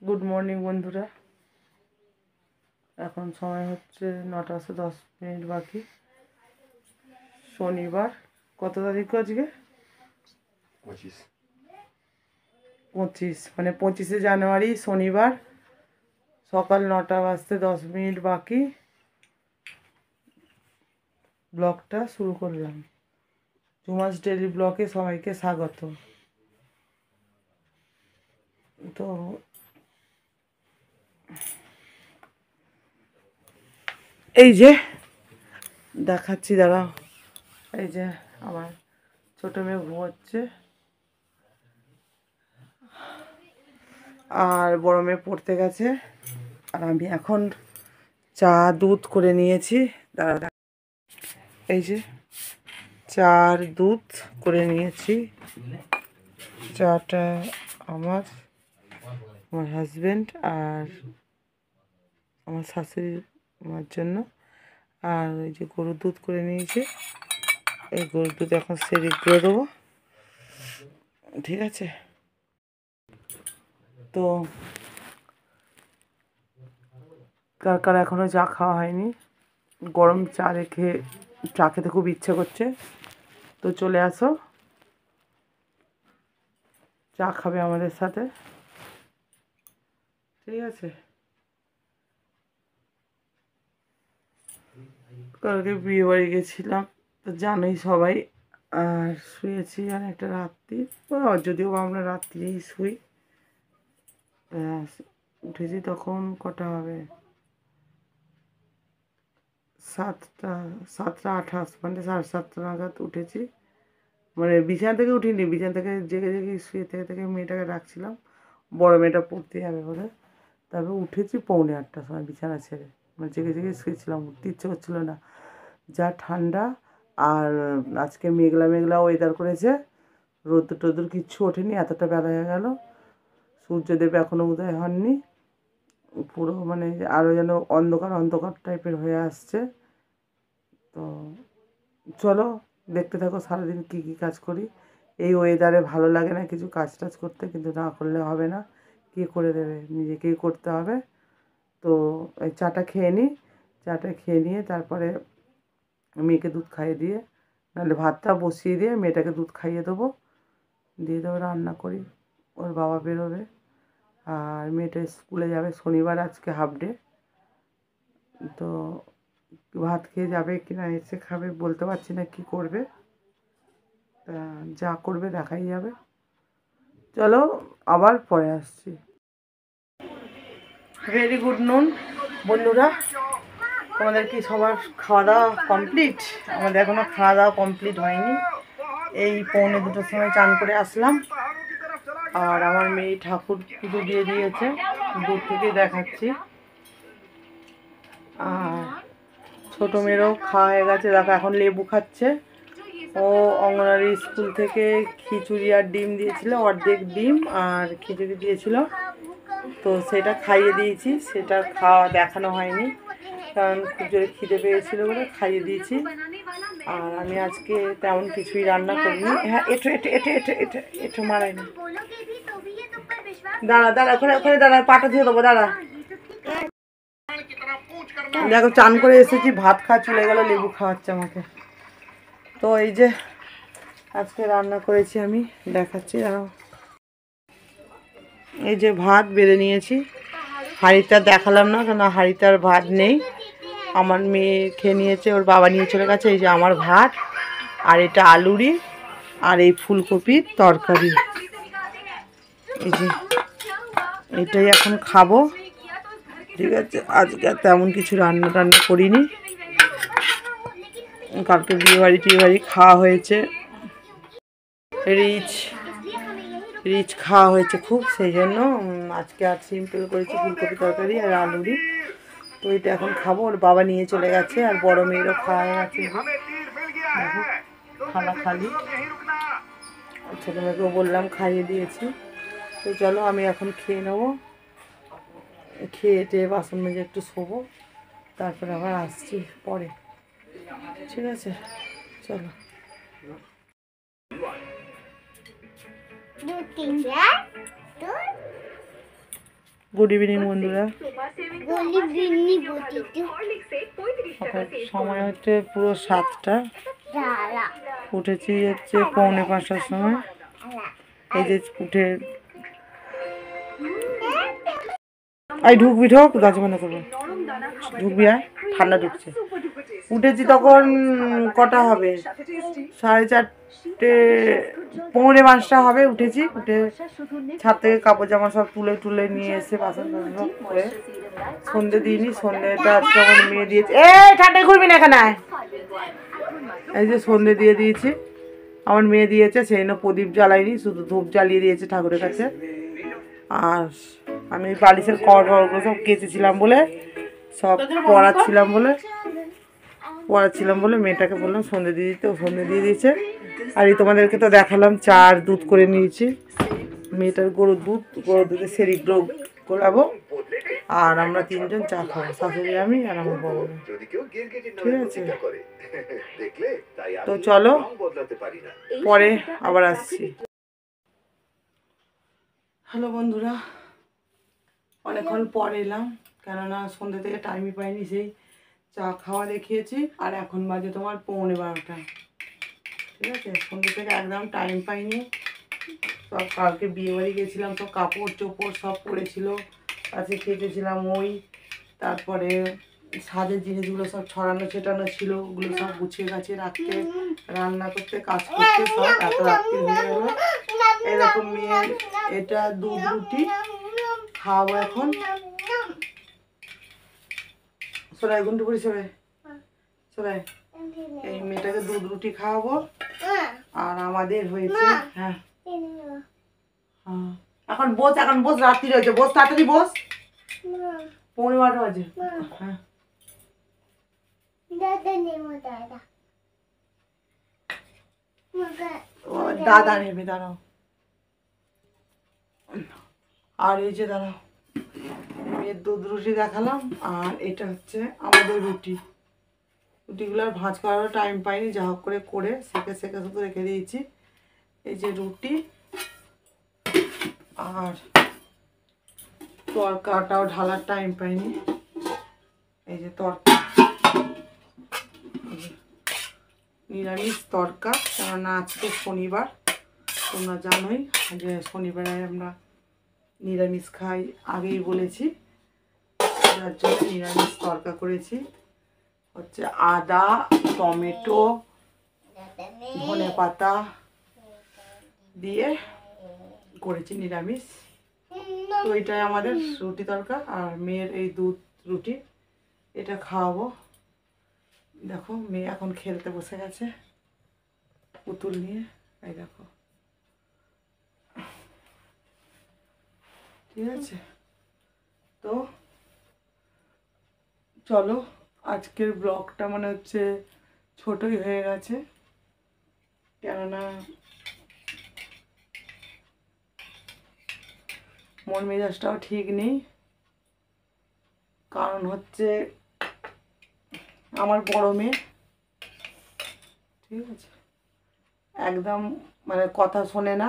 Good morning বন্ধুরা। এখন সময় হচ্ছে 9:10 বাকি। শনিবার, কত তারিখ আজকে? 25, মানে 25শে জানুয়ারি শনিবার, সকাল 9:10 বাকি। ব্লগটা শুরু করলাম। ঝুমাস ডেইলি ব্লগে সবাইকে স্বাগত। তো এই যে দেখাচ্ছি, দাঁড়াও। এই যে আমার ছোটো মেয়ে ঘুমোচ্ছে, আর বড় মেয়ে পড়তে গেছে, আর আমি এখন চা দুধ করে নিয়েছি। দাঁড়া, এই যে চা আর দুধ করে নিয়েছি। চাটা আমার হাজব্যান্ড আর আমার শাশুড়ি মার জন্য, আর ওই যে গরুর দুধ করে নিয়েছি। এই গরুর দুধ এখন সেদিক করে দেবো, ঠিক আছে? তো কার কার এখনও চা খাওয়া হয়নি, গরম চা রেখে চা খেতে খুব ইচ্ছে করছে, তো চলে আসো, চা খাবে আমাদের সাথে, ঠিক আছে? কালকে বিয়ে বাড়ি গেছিলাম, তো জানোই সবাই। আর শুয়েছি অনেকটা রাত্রি, যদিও আমরা রাত্রিই শুই। উঠেছি তখন কটা হবে, 7:28, মানে 7:30 নাগাদ উঠেছি। মানে বিছানা থেকে উঠিনি, বিছানা থেকে জেগে জেগে শুয়ে থেকে থেকে মেয়েটাকে ডাকছিলাম, বড় মেয়েটা পড়তে যাবে বলে। তারপর উঠেছি 7:45 সময় বিছানা ছেড়ে, মানে জেগে জেগে শুয়েছিলাম, উঠতে ইচ্ছে করছিল না, যা ঠান্ডা। আর আজকে মেঘলা মেঘলা ওয়েদার করেছে, রোদ্দুর টোদ্দুর কিচ্ছু ওঠেনি, এতটা বেলা হয়ে গেল, সূর্যদেব এখনও উদয় হননি, পুরো মানে আরও যেন অন্ধকার অন্ধকার টাইপের হয়ে আসছে। তো চলো দেখতে থাকো সারাদিন কী কী কাজ করি। এই ওয়েদারে ভালো লাগে না কিছু কাজ টাজ করতে, কিন্তু না করলে হবে না, কে করে দেবে, নিজেকেই করতে হবে। তো এই চাটা খেয়ে নিই, চাটা খেয়ে নিয়ে তারপরে মেয়েকে দুধ খাইয়ে দিয়ে, নাহলে ভাতটা বসিয়ে দিয়ে মেয়েটাকে দুধ খাইয়ে দেবো, দিয়ে দেবো রান্না করি, ওর বাবা বেরোবে, আর মেয়েটা স্কুলে যাবে, শনিবার আজকে হাফ ডে। তো ভাত খেয়ে যাবে কি না এসে খাবে বলতে পারছি না, কী করবে, তা যা করবে দেখাই যাবে। চলো আবার পরে আসছি। ভেরি গুড নুন বন্ধুরা, তোমাদের কি সবার খাওয়া দাওয়া কমপ্লিট? আমাদের এখনও খাওয়া দাওয়া কমপ্লিট হয়নি, এই 1:45 সময় চান করে আসলাম। আর আমার মেয়ে ঠাকুর পুজো দিয়ে দিয়েছে, দূর থেকে দেখাচ্ছি। আর ছোটো মেয়েরও খাওয়া হয়ে গেছে, দেখো এখন লেবু খাচ্ছে। ও অঙ্গনওয়াড়ি স্কুল থেকে খিচুড়ি আর ডিম দিয়েছিল, অর্ধেক ডিম আর খিচুড়ি দিয়েছিল, তো সেটা খাইয়ে দিয়েছি। সেটা খাওয়া দেখানো হয়নি, কারণ খুব জোরে খিদে পেয়েছিল বলে খাইয়ে দিয়েছি। আর আমি আজকে তেমন কিছুই রান্না করিনি। হ্যাঁ, এটো এটো এটো এটো এটো এটো মারাই না, দাঁড়া দাঁড়া, ওখানে ওখানে দাঁড়া, পাটা ধুয়ে দেবো, দাঁড়া। দেখো চান করে এসেছি, ভাত খাওয়া চলে গেল, লেবু খাওয়াচ্ছে আমাকে। তো এই যে আজকে রান্না করেছি আমি, দেখাচ্ছি দাঁড়াও। এই যে ভাত বেড়ে নিয়েছি, হাঁড়িটা দেখালাম না কেন, হাঁড়িতে আর ভাত নেই, আমার মেয়ে খেয়ে নিয়েছে, ওর বাবা নিয়ে চলে গেছে। এই যে আমার ভাত, আর এটা আলুরি, আর এই ফুলকপির তরকারি, এই যে এটাই এখন খাবো, ঠিক আছে? আজকে তেমন কিছু রান্না টান্না করিনি, কালকে বিয়েবাড়ি টিয়েবাড়ি খাওয়া হয়েছে, রিচ রিচ খাওয়া হয়েছে খুব, সেই জন্য আজকে আর সিম্পল করেছি, ফুলকপি তরকারি আর আলুরি। তো এটা এখন খাবো, ওর বাবা নিয়ে চলে গেছে, আর বড় মেয়েরও খাওয়া গেছে, খানা খালি, ছোটো মেয়েকেও বললাম খাইয়ে দিয়েছি। তো চলো আমি এখন খেয়ে নেবো, খেয়ে টেয়ে বাসন মেজে একটু শোবো, তারপরে আবার আসছি পরে, ঠিক আছে? চলো। গুড ইভিনিং বন্ধুরা। এখন সময় হচ্ছে পুরো 7টা, উঠেছি হচ্ছে 4:45টার সময়। এই যে উঠে এই ঢুকবি, ঢোক, দরজা বন্ধ করবো, ঢুকবি আর ঠান্ডা ঢুকছে। উঠেছি তখন কটা হবে, 4:30, 4:45টা হবে। উঠেছি, উঠে ছাদ থেকে কাপড় জামা সব তুলে নিয়ে এসে বাসন সব করে সন্ধে দিইনি। সন্ধেটা আজকে আমার মেয়ে দিয়েছে। ঠান্ডায় ঘুরবি না এখানে। এই যে সন্ধে দিয়ে দিয়েছি, আমার মেয়ে দিয়েছে। সেই জন্য প্রদীপ জ্বালাইনি, শুধু ধূপ জ্বালিয়ে দিয়েছে ঠাকুরের কাছে। আর আমি বালিশের কভারগুলো সব কেচেছিলাম বলে, সব পড়াচ্ছিলাম বলে মেয়েটাকে বললাম সন্ধে দিয়ে দিতে, ও সন্ধে দিয়ে দিয়েছে। আর এই তোমাদেরকে তো দেখালাম, চা আর দুধ করে নিয়েছি। মেয়েটার গরুর দুধে সেরিগুলো গোলাবো। আর আমরা 3জন চা খাবো, শাশুড়ি, আমি আর আমার বড় মেয়ে। ঠিক আছে, তো চলো পরে আবার আসছি। হ্যালো বন্ধুরা, অনেকক্ষণ পর এলাম, কেননা সন্ধ্যে থেকে টাইমই পাইনি। সেই চা খাওয়া দেখিয়েছি, আর এখন বাজে তোমার 11:45। ঠিক আছে, সন্ধ্যে থেকে একদম টাইম পাইনি। সব কালকে বিয়েবাড়ি গেছিলাম, সব কাপড় চোপড় সব পড়েছিল, কাছে কেটেছিলাম ওই। তারপরে সাজের জিনিসগুলো সব ছড়ানো ছেটানো ছিল, ওগুলো সব গুছিয়ে গাছিয়ে রাখতে, রান্না করতে, কাজ করতে সব এত রাত্রি হয়ে গেল। এরকম মেয়ে এটা দুধ রুটি খাওয়াবো এখন। সবাই গুন্টু করি, সবাই এই মেয়েটাকে দুধ রুটি খাওয়াবো। আর আমাদের হয়েছে, হ্যাঁ এখন বস, রাত্রি হয়েছে, বস, তাড়াতাড়ি বস, 11:15 বাজে। হ্যাঁ দাদা নেবে, দাঁড়াও। আর এই যে দাঁড়াও, মেয়ের দুধ রুটি দেখালাম, আর এটা হচ্ছে আমাদের রুটিগুলো আর ভাঁজ করারও টাইম পাইনি, যা হোক করে সেকে শুধু রেখে দিয়েছি। এই যে রুটি, আর তরকাটাও ঢালার টাইম পাইনি। এই যে তরকা, নিরামিষ তরকা, কেননা আজকে শনিবার, তোমরা জানোই যে শনিবারে আমরা নিরামিষ খাই, আগেই বলেছি। যার জন্য নিরামিষ তরকা করেছি, হচ্ছে আদা, টমেটো, ধনে পাতা দিয়ে করেছি নিরামিষ। তো এটাই আমাদের রুটি তরকা। আর মেয়ের এই দুধ রুটি, এটা খাওয়াবো। দেখো মেয়ে এখন খেলতে বসে গেছে পুতুল নিয়ে, এই দেখো। ঠিক আছে, তো চলো, আজকের ব্লগটা মনে হচ্ছে ছোটই হয়ে গেছে, কেননা মন মেজাজটাও ঠিক নেই। কারণ হচ্ছে আমার বড় মেয়ে, ঠিক আছে, একদম মানে কথা শোনে না,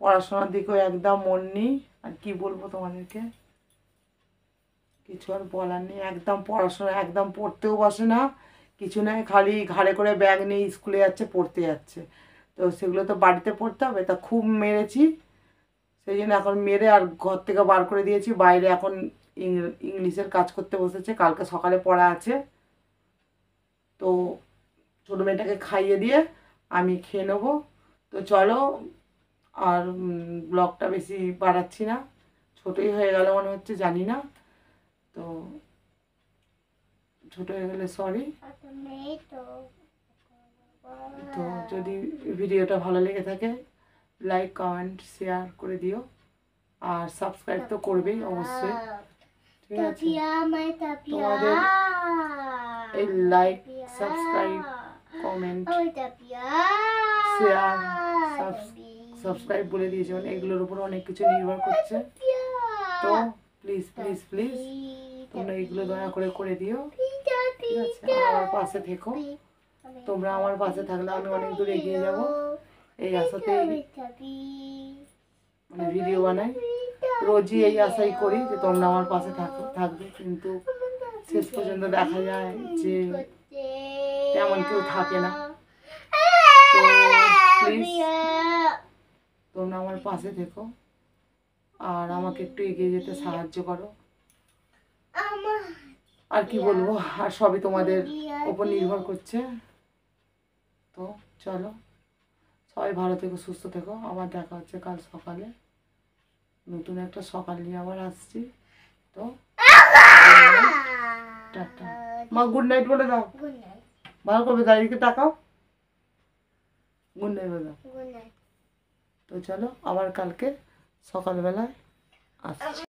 পড়াশোনার দিকেও একদম মন নেই। আর কি বলবো তোমাদেরকে, কিছু আর বলার নেই। একদম পড়াশোনা, একদম পড়তেও বসে না, কিছু নয়, খালি ঘাড়ে করে ব্যাগ নিয়ে স্কুলে যাচ্ছে, পড়তে যাচ্ছে। তো সেগুলো তো বাড়িতে পড়তে হবে, তা খুব মেরেছি। সেই জন্য এখন মেরে আর ঘর থেকে বার করে দিয়েছি। বাইরে এখন ইংলিশের কাজ করতে বসেছে, কালকে সকালে পড়া আছে। তো ছোটো মেয়েটাকে খাইয়ে দিয়ে আমি খেয়ে নেবো। তো চলো, আর ব্লগটা বেশি বাড়াচ্ছি না, ছোটোই হয়ে গেল মনে হচ্ছে, জানি না। তো ছোটো হয়ে গেলে সরি। তো যদি ভিডিওটা ভালো লেগে থাকে, লাইক, কমেন্ট, শেয়ার করে দিও। আর সাবস্ক্রাইব তো করবেই অবশ্যই। ঠিক আছে, তোমাদের এই like, subscribe, comment, share, subscribe বলে দিয়েছে, মানে এগুলোর উপর অনেক কিছু নির্ভর করছে। তো প্লিজ প্লিজ প্লিজ তোমরা এগুলো দয়া করে দিও। ঠিক আছে, আমার পাশে থেকো। তোমরা আমার পাশে থাকলে আমি অনেক দূর এগিয়ে যাব, এই আশাতেই মানে ভিডিও বানাই। রোজই এই আশাই করি যে তোমরা আমার পাশে থাকবে, কিন্তু শেষ পর্যন্ত দেখা যায় যে তেমন কেউ থাকে না। তো প্লিজ তোমরা আমার পাশে থেকো আর আমাকে একটু এগিয়ে যেতে সাহায্য করো। আর কি বলবো, আর সবই তোমাদের উপর নির্ভর করছে। তো চলো, সবাই ভালো থেকো, সুস্থ থেকো। আবার দেখা হচ্ছে কাল সকালে, নতুন একটা সকাল নিয়ে আবার আসছি। তো টাটা। মা গুড নাইট বলে দাও, ভালো করবে, দাঁড়িয়ে তাকাও, গুড নাইট বলে দাও। তো চলো, আবার কালকে সকালবেলায় আসছি।